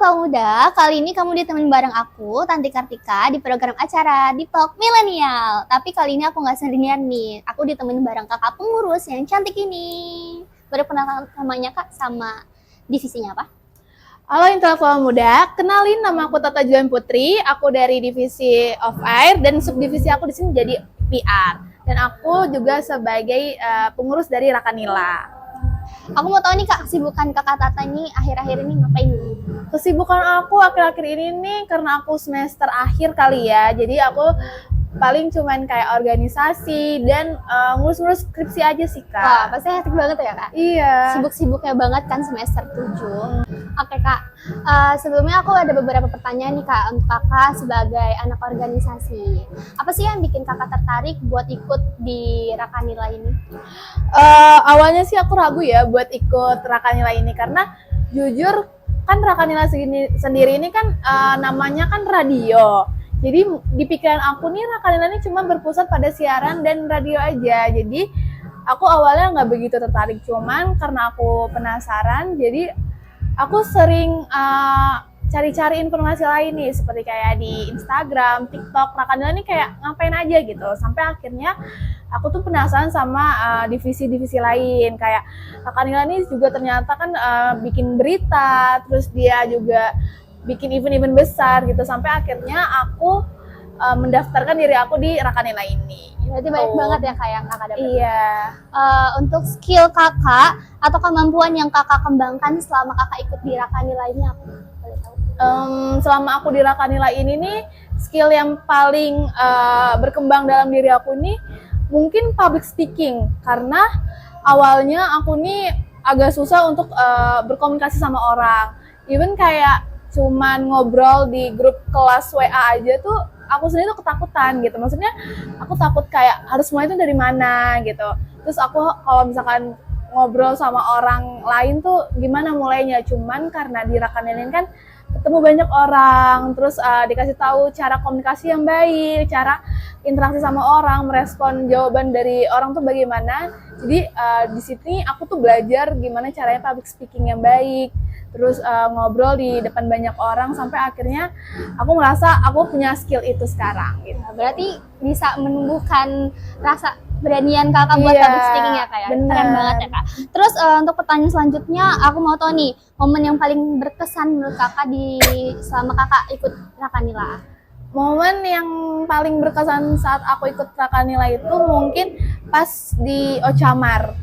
kaum muda, kali ini kamu ditemenin bareng aku, Tanti Kartika, di program acara Deep Talk Milenial. Tapi kali ini aku nggak sendirian nih, aku ditemenin bareng kakak pengurus yang cantik ini. Baru kenal namanya kak sama divisinya apa? Halo intelektual muda, kenalin nama aku Tata Julian Putri, aku dari divisi of air dan subdivisi aku di sini jadi PR. Dan aku juga sebagai pengurus dari Rakanila. Aku mau tahu nih kak, kesibukan kakak Tata ini akhir-akhir ini ngapain nih? Kesibukan aku akhir-akhir ini nih karena aku semester akhir kali ya, jadi aku paling cuman kayak organisasi dan ngurus-ngurus skripsi aja sih kak. Wah, pasti hektik banget ya kak? Iya. Sibuk-sibuknya banget kan semester 7. Oke kak, sebelumnya aku ada beberapa pertanyaan nih kak untuk kakak sebagai anak organisasi. Apa sih yang bikin kakak tertarik buat ikut di Rakanila ini? Awalnya sih aku ragu ya buat ikut Rakanila ini karena jujur kan Rakanila sendiri ini kan namanya kan radio. Jadi di pikiran aku nih Rakanila ini cuma berpusat pada siaran dan radio aja. Jadi aku awalnya nggak begitu tertarik, cuman karena aku penasaran jadi aku sering cari-cari informasi lain nih, seperti kayak di Instagram, TikTok, Rakanila ini kayak ngapain aja gitu. Sampai akhirnya aku tuh penasaran sama divisi-divisi lain. Kayak Rakanila ini juga ternyata kan bikin berita, terus dia juga bikin event-event besar gitu. Sampai akhirnya aku mendaftarkan diri aku di Rakanila ini. Berarti banyak banget ya kak yang kakak dapat. Iya. Untuk skill kakak atau kemampuan yang kakak kembangkan selama kakak ikut di Rakanila ini apa? Boleh tahu? Selama aku di Rakanila ini nih, skill yang paling berkembang dalam diri aku nih mungkin public speaking, karena awalnya aku nih agak susah untuk berkomunikasi sama orang. Even kayak cuman ngobrol di grup kelas WA aja tuh aku sendiri tuh ketakutan gitu. Maksudnya aku takut kayak harus mulai itu dari mana gitu. Terus aku kalau misalkan ngobrol sama orang lain tuh gimana mulainya. Cuman karena di Rakanila ini kan ketemu banyak orang, terus dikasih tahu cara komunikasi yang baik, cara interaksi sama orang, merespon jawaban dari orang tuh bagaimana. Jadi di sini aku tuh belajar gimana caranya public speaking yang baik, terus ngobrol di depan banyak orang sampai akhirnya aku merasa aku punya skill itu sekarang gitu. Berarti bisa menumbuhkan rasa beranian kakak buat public speaking ya kak ya? Keren banget ya kak. Terus untuk pertanyaan selanjutnya aku mau tahu nih, momen yang paling berkesan menurut kakak selama kakak ikut Rakanila. Momen yang paling berkesan saat aku ikut Rakanila itu mungkin pas di Ocamar.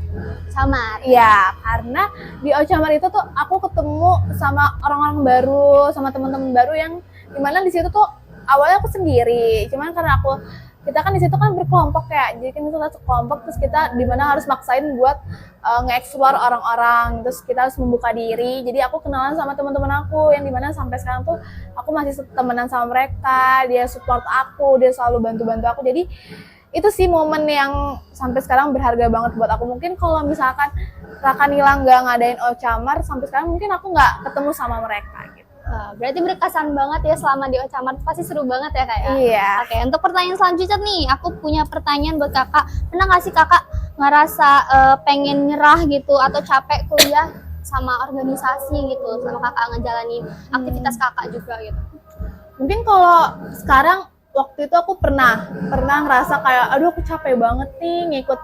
Samar. Ya, karena di Ocamar itu tuh aku ketemu sama orang-orang baru, sama teman-teman baru yang dimana di situ tuh awalnya aku sendiri. Cuman karena kita kan di situ kan berkelompok ya, jadi kan itu satu kelompok, terus kita dimana harus maksain buat nge-explore orang-orang, terus kita harus membuka diri. Jadi aku kenalan sama teman-teman aku yang dimana sampai sekarang tuh aku masih temenan sama mereka, dia support aku, dia selalu bantu-bantu aku. Jadi itu sih momen yang sampai sekarang berharga banget buat aku. Mungkin kalau misalkan Rakanila nggak ngadain Ocamar, sampai sekarang mungkin aku nggak ketemu sama mereka gitu. Berarti berkesan banget ya selama di Ocamar, pasti seru banget ya kak ya? Iya. Oke, untuk pertanyaan selanjutnya nih, aku punya pertanyaan buat kakak. Pernah nggak sih kakak ngerasa pengen nyerah gitu atau capek kuliah sama organisasi gitu, sama kakak ngejalanin aktivitas kakak juga gitu? Mungkin kalau sekarang, waktu itu aku pernah ngerasa kayak aduh aku capek banget nih ngikut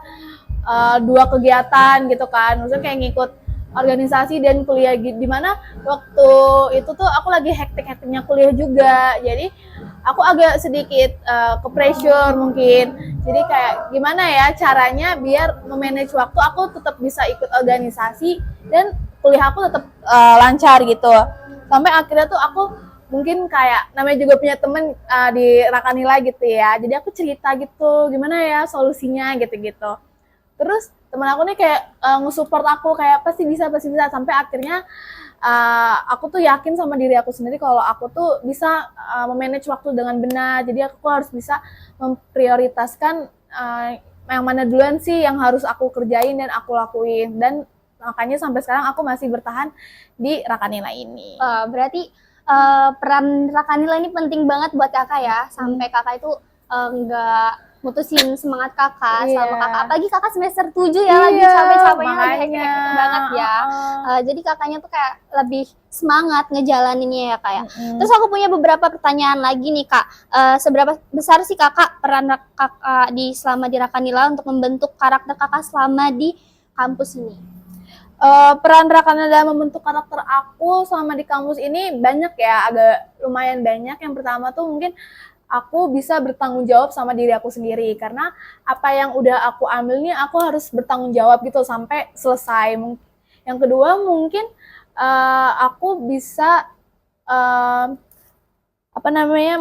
2 kegiatan gitu kan. Maksudnya kayak ngikut organisasi dan kuliah gitu, dimana waktu itu tuh aku lagi hektik-hektiknya kuliah juga, jadi aku agak sedikit ke pressure mungkin. Jadi kayak gimana ya caranya biar memanage waktu aku tetap bisa ikut organisasi dan kuliah aku tetap lancar gitu. Sampai akhirnya tuh aku mungkin kayak namanya juga punya temen di Rakanila gitu ya, jadi aku cerita gitu gimana ya solusinya gitu-gitu. Terus teman aku nih kayak nge-support aku kayak pasti bisa sampai akhirnya aku tuh yakin sama diri aku sendiri kalau aku tuh bisa memanage waktu dengan benar. Jadi aku harus bisa memprioritaskan yang mana duluan sih yang harus aku kerjain dan aku lakuin, dan makanya sampai sekarang aku masih bertahan di Rakanila ini. Berarti peran Rakanila ini penting banget buat kakak ya, sampai kakak itu nggak mutusin semangat kakak Iya. sama kakak. Apalagi kakak semester 7 ya, lagi capek-capeknya, lagi makanya. hektik-hektik banget ya. Jadi kakaknya tuh kayak lebih semangat ngejalaninnya ya kak ya. Terus aku punya beberapa pertanyaan lagi nih kak. Seberapa besar sih kakak peran kakak selama di Rakanila untuk membentuk karakter kakak selama di kampus ini? Peran Rakana dalam membentuk karakter aku selama di kampus ini banyak ya, agak lumayan banyak. Yang pertama tuh mungkin aku bisa bertanggung jawab sama diri aku sendiri, karena apa yang udah aku ambil nih aku harus bertanggung jawab gitu sampai selesai. Yang kedua mungkin aku bisa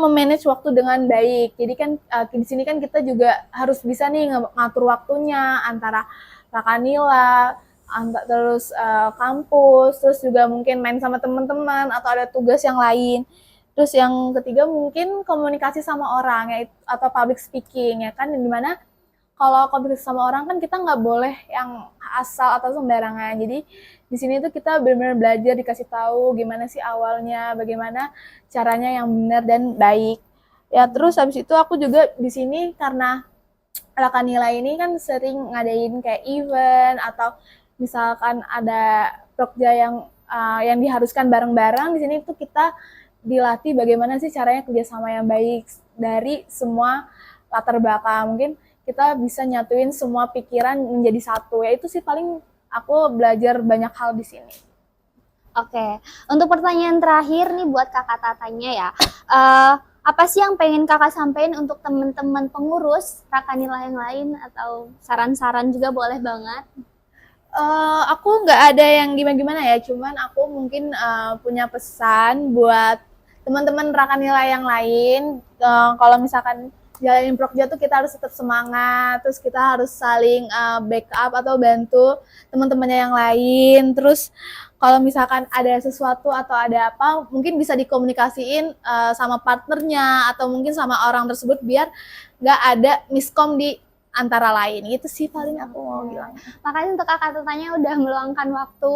memanage waktu dengan baik. Jadi kan di sini kan kita juga harus bisa nih ngatur waktunya antara Rakanila, terus kampus, terus juga mungkin main sama teman-teman atau ada tugas yang lain. Terus yang ketiga mungkin komunikasi sama orang ya, atau public speaking ya kan, dimana kalau komunikasi sama orang kan kita nggak boleh yang asal atau sembarangan. Jadi di sini tuh kita benar-benar belajar, dikasih tahu gimana sih awalnya, bagaimana caranya yang benar dan baik. Ya terus habis itu aku juga di sini karena Rakanila ini kan sering ngadain kayak event atau misalkan ada prokja yang diharuskan bareng-bareng. Di sini tuh kita dilatih bagaimana sih caranya kerjasama yang baik dari semua latar belakang. Mungkin kita bisa nyatuin semua pikiran menjadi satu. Ya itu sih paling aku belajar banyak hal di sini. Oke, untuk pertanyaan terakhir nih buat kakak Tatanya ya. Apa sih yang pengen kakak sampaikan untuk teman-teman pengurus Rakanila yang lain, atau saran-saran juga boleh banget? Aku nggak ada yang gimana-gimana ya, cuman aku mungkin punya pesan buat teman-teman Rakanila yang lain. Kalau misalkan jalanin prokja tuh kita harus tetap semangat, terus kita harus saling backup atau bantu teman-temannya yang lain. Terus kalau misalkan ada sesuatu atau ada apa, mungkin bisa dikomunikasiin sama partnernya atau mungkin sama orang tersebut biar nggak ada miskom di antara lain. Itu sih paling aku mau bilang. Makanya untuk kakak Tatanya udah meluangkan waktu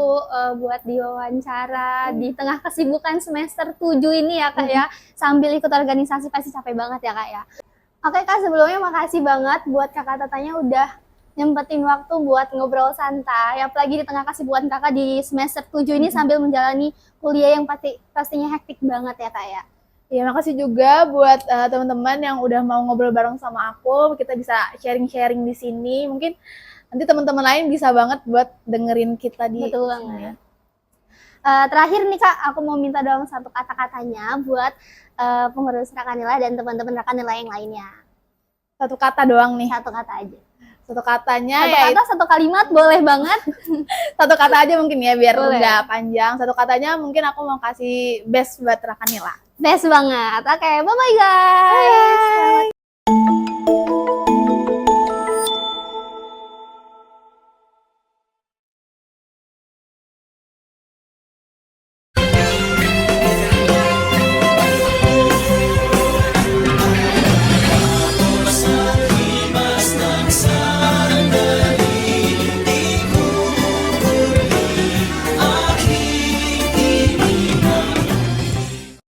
buat diwawancara di tengah kesibukan semester 7 ini ya kak ya, sambil ikut organisasi pasti capek banget ya kak ya. Oke kak, sebelumnya makasih banget buat kakak Tatanya udah nyempetin waktu buat ngobrol santai, apalagi di tengah kesibukan kakak di semester 7 ini sambil menjalani kuliah yang pastinya hektik banget ya kak ya. Ya, makasih juga buat teman-teman yang udah mau ngobrol bareng sama aku. Kita bisa sharing-sharing di sini. Mungkin nanti teman-teman lain bisa banget buat dengerin kita di Betul banget. Terakhir nih kak, aku mau minta dong satu kata-katanya buat pengurus Rakanila dan teman-teman Rakanila yang lainnya. Satu kata doang nih. Satu kata aja. Satu katanya Satu kata, satu kalimat boleh banget. Satu kata aja mungkin ya, biar Boleh. nggak panjang. Satu katanya mungkin aku mau kasih best buat Rakanila. Best banget. Oke, bye-bye guys.